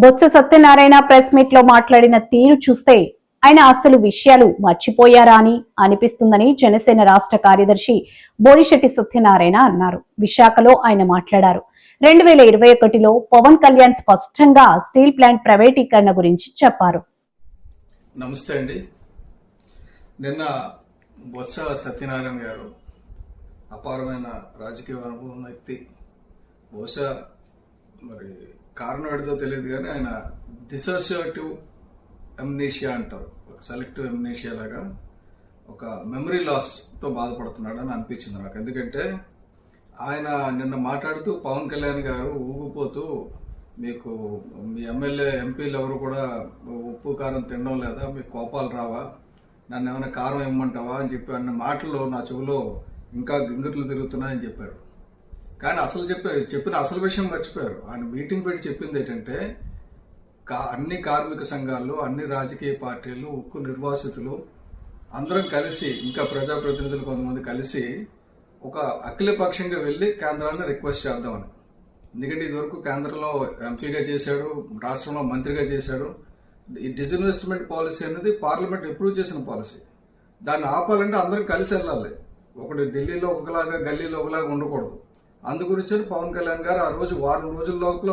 Botsa Satyanarayana press meet లో మాట్లాడిన తీరు చూస్తే ఆయన అసలు విషయాలు మర్చిపోయారా అని అనిపిస్తుందని జనసేన రాష్ట్ర కార్యదర్శి బోడిశెట్టి సత్యనారాయణ అన్నారు. విశాఖలో ఆయన మాట్లాడారు. 2021లో పవన్ కళ్యాణ్ స్పష్టంగా స్టీల్ ప్లాంట్ ప్రైవేటీకరణ గురించి చెప్పారు. నమస్తే అండి. నిన్న బొత్స సత్యనారాయణ గారు అపారమైన రాజకీయ అనుభవం వ్యక్తి. బహుశా మరి కారణం ఏదో తెలియదు కానీ ఆయన డిసోసియేటివ్ ఎమ్నీషియా అంటారు, ఒక సెలెక్టివ్ ఎమ్నీషియా లాగా ఒక మెమరీ లాస్తో బాధపడుతున్నాడని అనిపించింది నాకు. ఎందుకంటే ఆయన నిన్న మాట్లాడుతూ పవన్ కళ్యాణ్ గారు ఊగిపోతూ మీకు మీ ఎమ్మెల్యే ఎంపీలు ఎవరు కూడా ఉప్పు కారం తినడం లేదా, మీకు కోపాలు రావా, నన్ను ఏమైనా కారం ఇమ్మంటావా అని చెప్పి అన్న మాటలు నా చెవిలో ఇంకా గింగిట్లు తిరుగుతున్నాయని చెప్పారు. కానీ చెప్పిన అసలు విషయం మర్చిపోయారు. ఆయన మీటింగ్ పెట్టి చెప్పింది ఏంటంటే అన్ని కార్మిక సంఘాలు, అన్ని రాజకీయ పార్టీలు, ఉక్కు నిర్వాసితులు అందరం కలిసి, ఇంకా ప్రజాప్రతినిధులు కొంతమంది కలిసి ఒక అఖిలపక్షంగా వెళ్ళి కేంద్రాన్ని రిక్వెస్ట్ చేద్దామని. ఎందుకంటే ఇదివరకు కేంద్రంలో ఎంపీగా చేశాడు, రాష్ట్రంలో మంత్రిగా చేశాడు. ఈ డిజిన్వెస్ట్మెంట్ పాలసీ అనేది పార్లమెంట్ అప్రూవ్ చేసిన పాలసీ. దాన్ని ఆపాలంటే అందరం కలిసి వెళ్ళాలి. ఒకటి ఢిల్లీలో ఒకలాగా, గల్లీలో ఒకలాగా ఉండకూడదు. అందుగురించి పవన్ కళ్యాణ్ గారు ఆ రోజు వారం రోజుల లోపల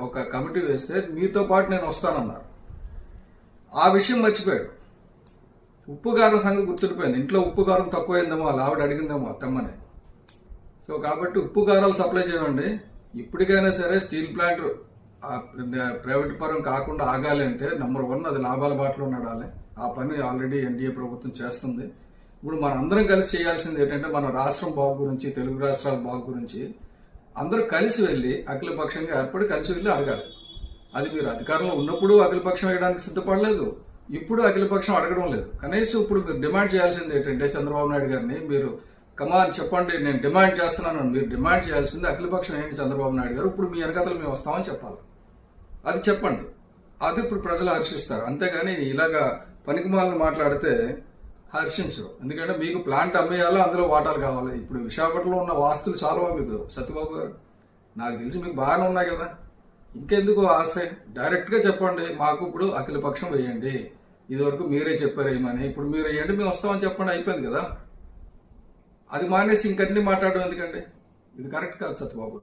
ఒక కమిటీ వేస్తే మీతో పాటు నేను వస్తానన్నారు. ఆ విషయం మర్చిపోయాడు. ఉప్పు కారం సంగతి గుర్తుండిపోయింది. ఇంట్లో ఉప్పు కారం తక్కువైందేమో, అలా ఆవిడ అడిగిందేమో తెమ్మని. సో కాబట్టి ఉప్పు కారాలు సప్లై చేయండి. ఇప్పటికైనా సరే స్టీల్ ప్లాంట్ ప్రైవేట్ పరం కాకుండా ఆగాలి అంటే నెంబర్ 1 అది లాభాల బాటలో నడాలి. ఆ పని ఆల్రెడీ ఎన్డీఏ ప్రభుత్వం చేస్తుంది. ఇప్పుడు మన అందరం కలిసి చేయాల్సింది ఏంటంటే మన రాష్ట్రం బాగు గురించి, తెలుగు రాష్ట్రాల బాగు గురించి అందరూ కలిసి వెళ్ళి అఖిలపక్షంగా ఏర్పడి కలిసి వెళ్ళి అడగాలి. అది మీరు అధికారంలో ఉన్నప్పుడు అఖిలపక్షం వేయడానికి సిద్ధపడలేదు, ఇప్పుడు అఖిలపక్షం అడగడం లేదు. కనీసం ఇప్పుడు మీరు డిమాండ్ చేయాల్సింది ఏంటంటే చంద్రబాబు నాయుడు గారిని మీరు కమాన్ చెప్పండి, నేను డిమాండ్ చేస్తున్నాను. మీరు డిమాండ్ చేయాల్సింది అఖిలపక్షం ఏంటి చంద్రబాబు నాయుడు గారు, ఇప్పుడు మీ వెనకాతలు మేము వస్తామని చెప్పాలి. అది చెప్పండి. అది ఇప్పుడు ప్రజలు హర్షిస్తారు. అంతేగాని ఇలాగా పనికిమాలను మాట్లాడితే హర్షించరు. ఎందుకంటే మీకు ప్లాంట్ అమ్మేయాలో, అందులో వాటాలు కావాలి. ఇప్పుడు విశాఖపట్నంలో ఉన్న వాస్తులు చాలవా మీకు సత్యబాబు గారు? నాకు తెలిసి మీకు బాగానే ఉన్నాయి కదా, ఇంకెందుకు ఆశ? డైరెక్ట్గా చెప్పండి, మాకు ఇప్పుడు అఖిలపక్షం వేయండి. ఇదివరకు మీరే చెప్పారు ఏమని, ఇప్పుడు మీరు వేయండి, మేము వస్తామని చెప్పండి, అయిపోయింది కదా. అది మానేసి ఇంకన్నీ మాట్లాడడం ఎందుకండి? ఇది కరెక్ట్ కాదు సత్యబాబు.